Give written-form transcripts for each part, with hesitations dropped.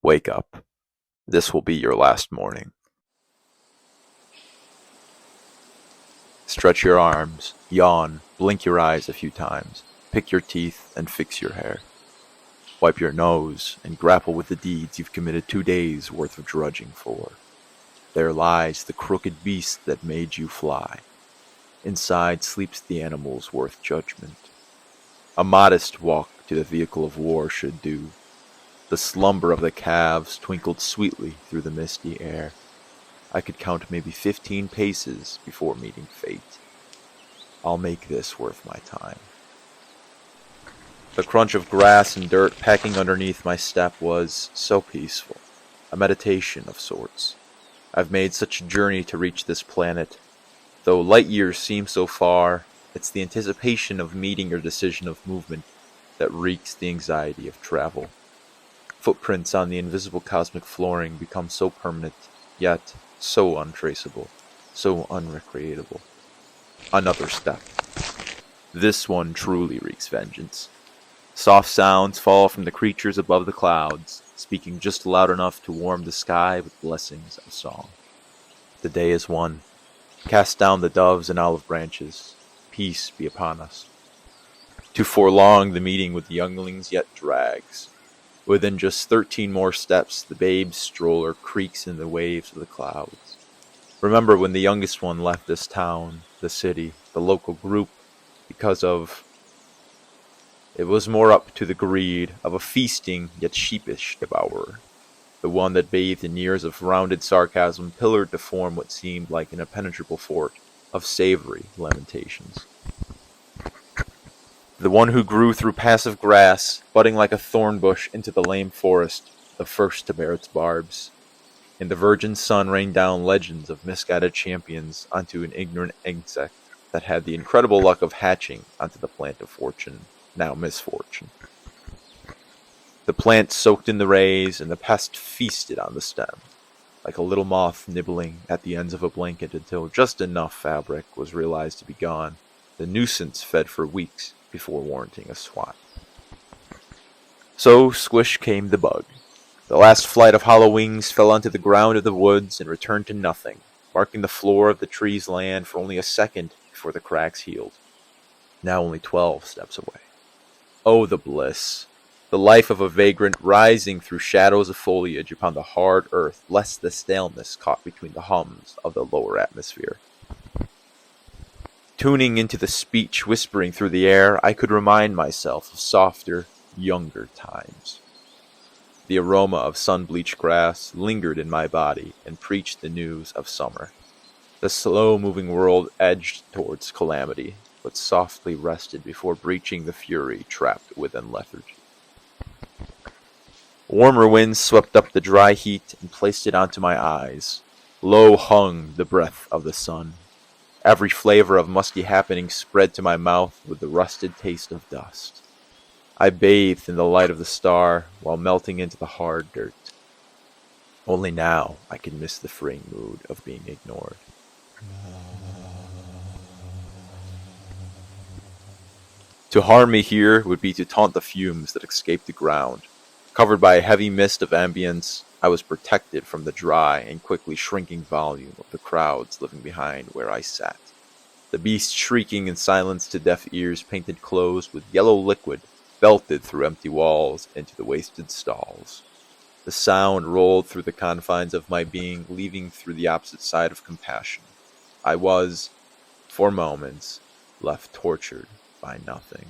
Wake up. This will be your last morning. Stretch your arms, yawn, blink your eyes a few times, pick your teeth, and fix your hair. Wipe your nose and grapple with the deeds you've committed 2 days worth of drudging for. There lies the crooked beast that made you fly. Inside sleeps the animals worth judgment. A modest walk to the vehicle of war should do. The slumber of the calves twinkled sweetly through the misty air. I could count maybe 15 paces before meeting fate. I'll make this worth my time. The crunch of grass and dirt packing underneath my step was so peaceful, a meditation of sorts. I've made such a journey to reach this planet. Though light years seem so far, it's the anticipation of meeting your decision of movement that wreaks the anxiety of travel. Footprints on the invisible cosmic flooring become so permanent, yet so untraceable, so unrecreatable. Another step. This one truly wreaks vengeance. Soft sounds fall from the creatures above the clouds, speaking just loud enough to warm the sky with blessings of song. The day is won. Cast down the doves and olive branches. Peace be upon us. To forlong the meeting with the younglings yet drags. Within just 13 more steps, the babe's stroller creaks in the waves of the clouds. Remember when the youngest one left this town, the city, the local group, because of... It was more up to the greed of a feasting yet sheepish devourer. The one that bathed in years of rounded sarcasm pillared to form what seemed like an impenetrable fort of savory lamentations. The one who grew through passive grass, budding like a thorn bush into the lame forest, the first to bear its barbs. In the virgin sun rained down legends of misguided champions onto an ignorant insect that had the incredible luck of hatching onto the plant of fortune, now misfortune. The plant soaked in the rays, and the pest feasted on the stem, like a little moth nibbling at the ends of a blanket until just enough fabric was realized to be gone. The nuisance fed for weeks before warranting a swat. So squish came the bug. The last flight of hollow wings fell onto the ground of the woods and returned to nothing, marking the floor of the tree's land for only a second before the cracks healed. Now only 12 steps away. Oh, the bliss! The life of a vagrant rising through shadows of foliage upon the hard earth, lest the staleness caught between the hums of the lower atmosphere. Tuning into the speech whispering through the air, I could remind myself of softer, younger times. The aroma of sun-bleached grass lingered in my body and preached the news of summer. The slow-moving world edged towards calamity, but softly rested before breaching the fury trapped within lethargy. Warmer winds swept up the dry heat and placed it onto my eyes. Low hung the breath of the sun. Every flavor of musky happening spread to my mouth with the rusted taste of dust. I bathed in the light of the star while melting into the hard dirt. Only now I could miss the freeing mood of being ignored. To harm me here would be to taunt the fumes that escaped the ground. Covered by a heavy mist of ambience, I was protected from the dry and quickly shrinking volume of the crowds living behind where I sat. The beast shrieking in silence to deaf ears painted closed with yellow liquid belted through empty walls into the wasted stalls. The sound rolled through the confines of my being, leaving through the opposite side of compassion. I was, for moments, left tortured by nothing.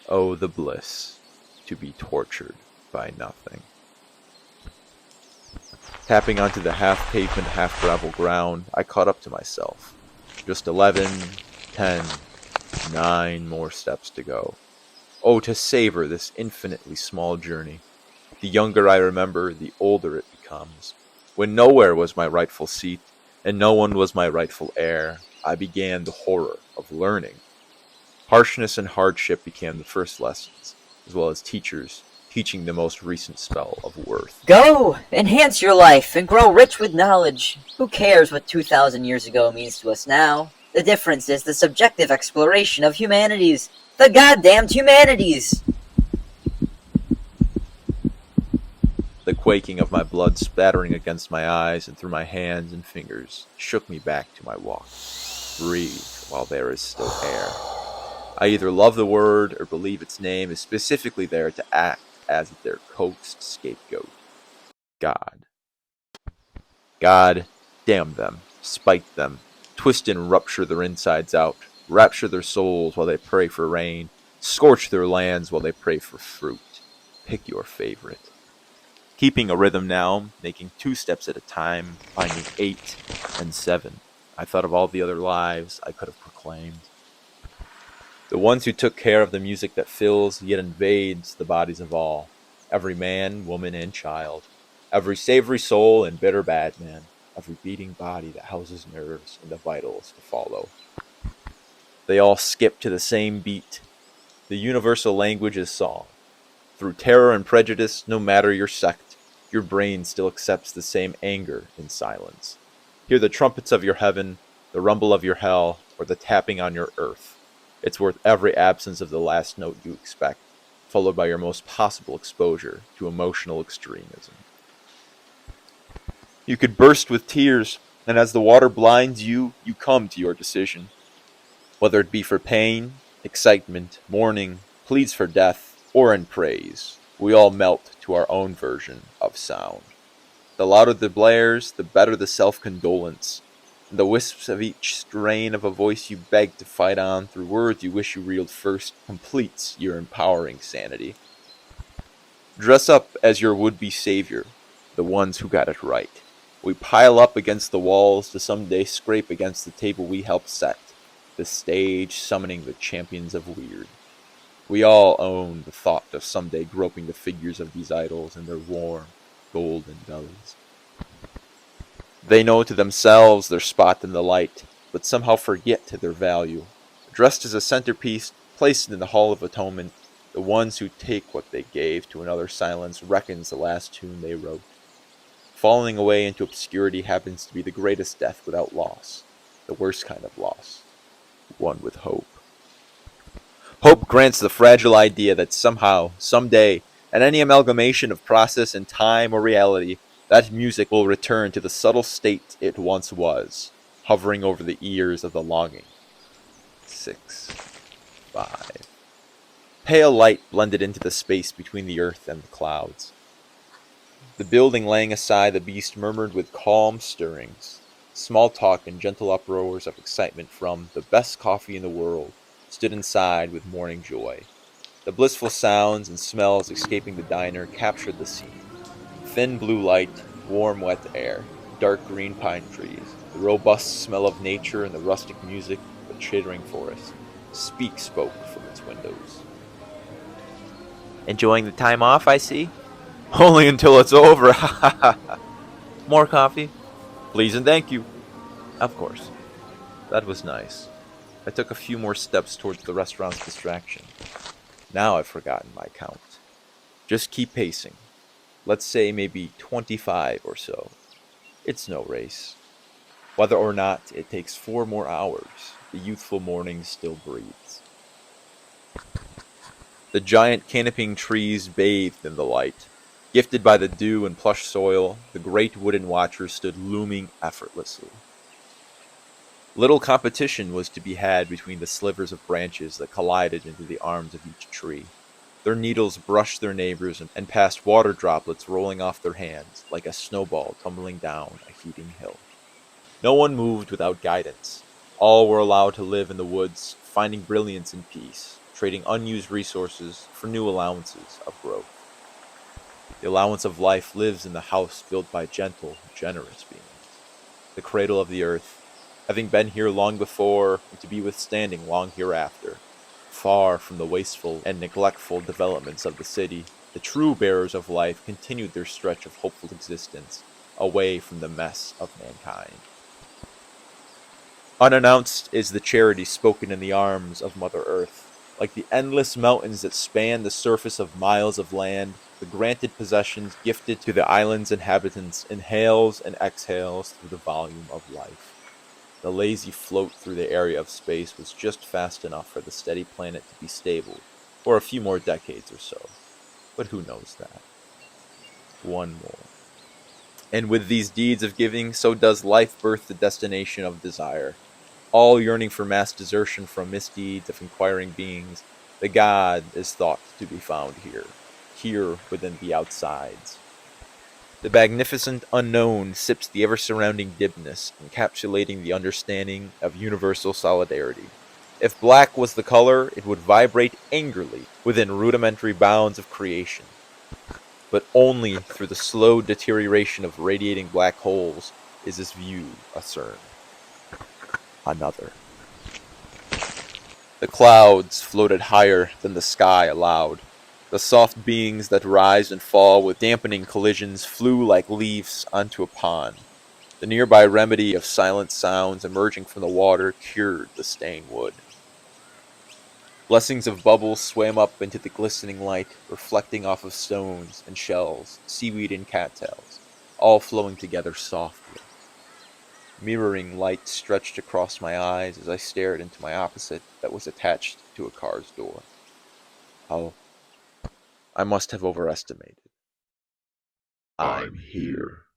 Oh, the bliss to be tortured by nothing. Tapping onto the half-pavement, half-gravel ground, I caught up to myself. Just 11, 10, 9 more steps to go. Oh, to savor this infinitely small journey. The younger I remember, the older it becomes. When nowhere was my rightful seat, and no one was my rightful heir, I began the horror of learning. Harshness and hardship became the first lessons, as well as teachers teaching the most recent spell of worth. Go! Enhance your life and grow rich with knowledge. Who cares what 2,000 years ago means to us now? The difference is the subjective exploration of humanities. The goddamned humanities! The quaking of my blood spattering against my eyes and through my hands and fingers shook me back to my walk. Breathe while there is still air. I either love the word or believe its name is specifically there to act as their coaxed scapegoat. God. God, damn them, spike them, twist and rupture their insides out, rapture their souls while they pray for rain, scorch their lands while they pray for fruit. Pick your favorite. Keeping a rhythm now, making 2 steps at a time, finding 8 and 7. I thought of all the other lives I could have proclaimed. The ones who took care of the music that fills yet invades the bodies of all, every man, woman, and child, every savory soul and bitter bad man, every beating body that houses nerves and the vitals to follow. They all skip to the same beat. The universal language is song. Through terror and prejudice, no matter your sect, your brain still accepts the same anger in silence. Hear the trumpets of your heaven, the rumble of your hell, or the tapping on your earth. It's worth every absence of the last note you expect, followed by your most possible exposure to emotional extremism. You could burst with tears, and as the water blinds you, you come to your decision. Whether it be for pain, excitement, mourning, pleas for death, or in praise, we all melt to our own version of sound. The louder the blares, the better the self-condolence, and the wisps of each strain of a voice you beg to fight on through words you wish you reeled first completes your empowering sanity. Dress up as your would-be savior, the ones who got it right. We pile up against the walls to someday scrape against the table we helped set, the stage summoning the champions of weird. We all own the thought of someday groping the figures of these idols in their warm, golden bellies. They know to themselves their spot in the light, but somehow forget their value. Dressed as a centerpiece, placed in the Hall of Atonement, the ones who take what they gave to another silence reckons the last tune they wrote. Falling away into obscurity happens to be the greatest death without loss, the worst kind of loss, one with hope. Hope grants the fragile idea that somehow, someday, in any amalgamation of process and time or reality, that music will return to the subtle state it once was, hovering over the ears of the longing. 6, 5. Pale light blended into the space between the earth and the clouds. The building laying aside the beast murmured with calm stirrings, small talk and gentle uproars of excitement from the best coffee in the world, stood inside with morning joy. The blissful sounds and smells escaping the diner captured the scene. Thin blue light, warm wet air, dark green pine trees, the robust smell of nature and the rustic music of a chittering forest. Spoke from its windows. Enjoying the time off, I see? Only until it's over. More coffee? Please and thank you. Of course. That was nice. I took a few more steps towards the restaurant's distraction. Now I've forgotten my count. Just keep pacing. Let's say maybe 25 or so. It's no race. Whether or not it takes 4 more hours, the youthful morning still breathes. The giant canopying trees bathed in the light. Gifted by the dew and plush soil, the great wooden watchers stood looming effortlessly. Little competition was to be had between the slivers of branches that collided into the arms of each tree. Their needles brushed their neighbors and passed water droplets rolling off their hands like a snowball tumbling down a heating hill. No one moved without guidance. All were allowed to live in the woods, finding brilliance in peace, trading unused resources for new allowances of growth. The allowance of life lives in the house built by gentle, generous beings. The cradle of the earth, having been here long before and to be withstanding long hereafter. Far from the wasteful and neglectful developments of the city, the true bearers of life continued their stretch of hopeful existence, away from the mess of mankind. Unannounced is the charity spoken in the arms of Mother Earth. Like the endless mountains that span the surface of miles of land, the granted possessions gifted to the island's inhabitants inhales and exhales through the volume of life. The lazy float through the area of space was just fast enough for the steady planet to be stable for a few more decades or so. But who knows that? one more. And with these deeds of giving, so does life birth the destination of desire. All yearning for mass desertion from misdeeds of inquiring beings, the God is thought to be found here, here within the outsides. The magnificent unknown sips the ever surrounding dimness, encapsulating the understanding of universal solidarity. If black was the color, it would vibrate angrily within rudimentary bounds of creation. But only through the slow deterioration of radiating black holes is this view discerned. Another. The clouds floated higher than the sky allowed. The soft beings that rise and fall with dampening collisions flew like leaves onto a pond. The nearby remedy of silent sounds emerging from the water cured the staying wood. Blessings of bubbles swam up into the glistening light, reflecting off of stones and shells, seaweed and cattails, all flowing together softly. Mirroring light stretched across my eyes as I stared into my opposite that was attached to a car's door. Oh, I must have overestimated. I'm here.